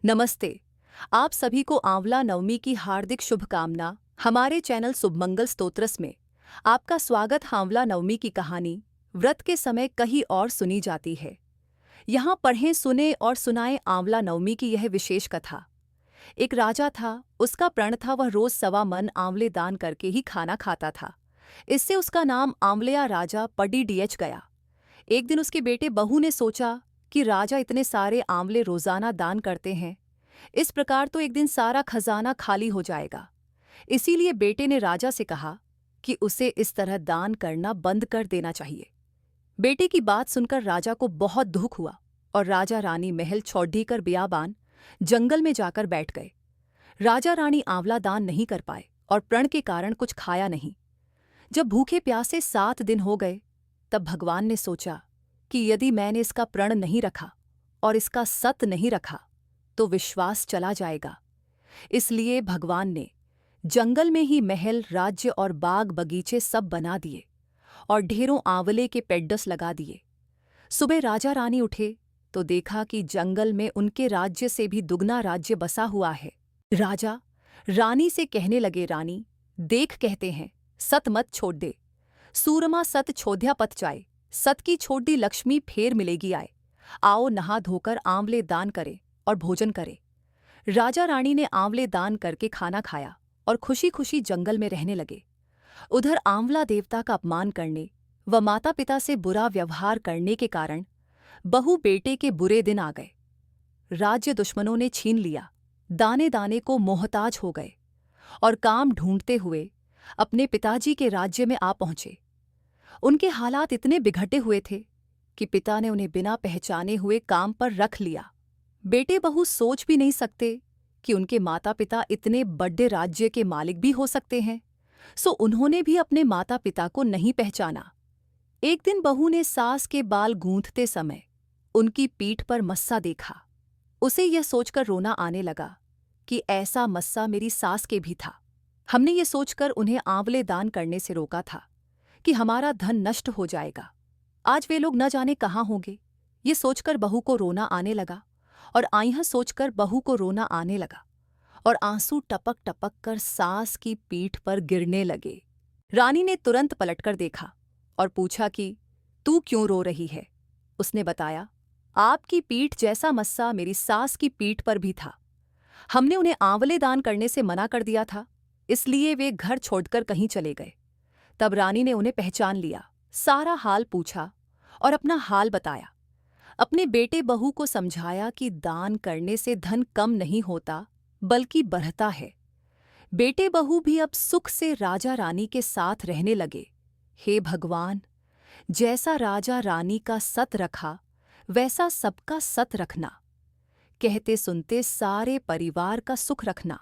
नमस्ते। आप सभी को आंवला नवमी की हार्दिक शुभकामना। हमारे चैनल शुभमंगल स्तोत्रस में आपका स्वागत। आंवला नवमी की कहानी व्रत के समय कहीं और सुनी जाती है। यहाँ पढ़ें, सुने और सुनाएं आंवला नवमी की यह विशेष कथा। एक राजा था, उसका प्रण था वह रोज 1.25 मन आंवले दान करके ही खाना खाता था। इससे उसका नाम आंवलिया राजा पड़ी डीएच गया। एक दिन उसके बेटे बहू ने सोचा कि राजा इतने सारे आंवले रोजाना दान करते हैं, इस प्रकार तो एक दिन सारा खजाना खाली हो जाएगा। इसीलिए बेटे ने राजा से कहा कि उसे इस तरह दान करना बंद कर देना चाहिए। बेटे की बात सुनकर राजा को बहुत दुख हुआ और राजा रानी महल छोड़कर बियाबान जंगल में जाकर बैठ गए। राजा रानी आंवला दान नहीं कर पाए और प्रण के कारण कुछ खाया नहीं। जब भूखे प्यासे 7 दिन हो गए, तब भगवान ने सोचा कि यदि मैंने इसका प्रण नहीं रखा और इसका सत नहीं रखा तो विश्वास चला जाएगा। इसलिए भगवान ने जंगल में ही महल, राज्य और बाग बगीचे सब बना दिए और ढेरों आंवले के पेड्डस लगा दिए। सुबह राजा रानी उठे तो देखा कि जंगल में उनके राज्य से भी दुगना राज्य बसा हुआ है। राजा रानी से कहने लगे, रानी देख, कहते हैं सत मत छोड़ दे। सूरमा सत छोध्या पथ जाए, सत की छोड़ दी लक्ष्मी फेर मिलेगी आए। आओ नहा धोकर आंवले दान करे और भोजन करे। राजा रानी ने आंवले दान करके खाना खाया और खुशी खुशी जंगल में रहने लगे। उधर आंवला देवता का अपमान करने व माता पिता से बुरा व्यवहार करने के कारण बहू बेटे के बुरे दिन आ गए। राज्य दुश्मनों ने छीन लिया, दाने दाने को मोहताज हो गए और काम ढूंढते हुए अपने पिताजी के राज्य में आ पहुंचे। उनके हालात इतने बिगड़े हुए थे कि पिता ने उन्हें बिना पहचाने हुए काम पर रख लिया। बेटे बहू सोच भी नहीं सकते कि उनके माता पिता इतने बड़े राज्य के मालिक भी हो सकते हैं, सो उन्होंने भी अपने माता पिता को नहीं पहचाना। एक दिन बहू ने सास के बाल गूंथते समय उनकी पीठ पर मस्सा देखा। उसे यह सोचकर रोना आने लगा कि ऐसा मस्सा मेरी सास के भी था। हमने ये सोचकर उन्हें आंवले दान करने से रोका था कि हमारा धन नष्ट हो जाएगा। आज वे लोग न जाने कहाँ होंगे। ये सोचकर बहू को रोना आने लगा और आइयां सोचकर बहू को रोना आने लगा और आंसू टपक टपक कर सास की पीठ पर गिरने लगे। रानी ने तुरंत पलटकर देखा और पूछा कि तू क्यों रो रही है। उसने बताया, आपकी पीठ जैसा मस्सा मेरी सास की पीठ पर भी था। हमने उन्हें आंवले दान करने से मना कर दिया था, इसलिए वे घर छोड़कर कहीं चले गए। तब रानी ने उन्हें पहचान लिया, सारा हाल पूछा और अपना हाल बताया। अपने बेटे बहू को समझाया कि दान करने से धन कम नहीं होता बल्कि बढ़ता है। बेटे बहू भी अब सुख से राजा रानी के साथ रहने लगे। हे भगवान, जैसा राजा रानी का सत रखा वैसा सबका सत रखना। कहते सुनते सारे परिवार का सुख रखना।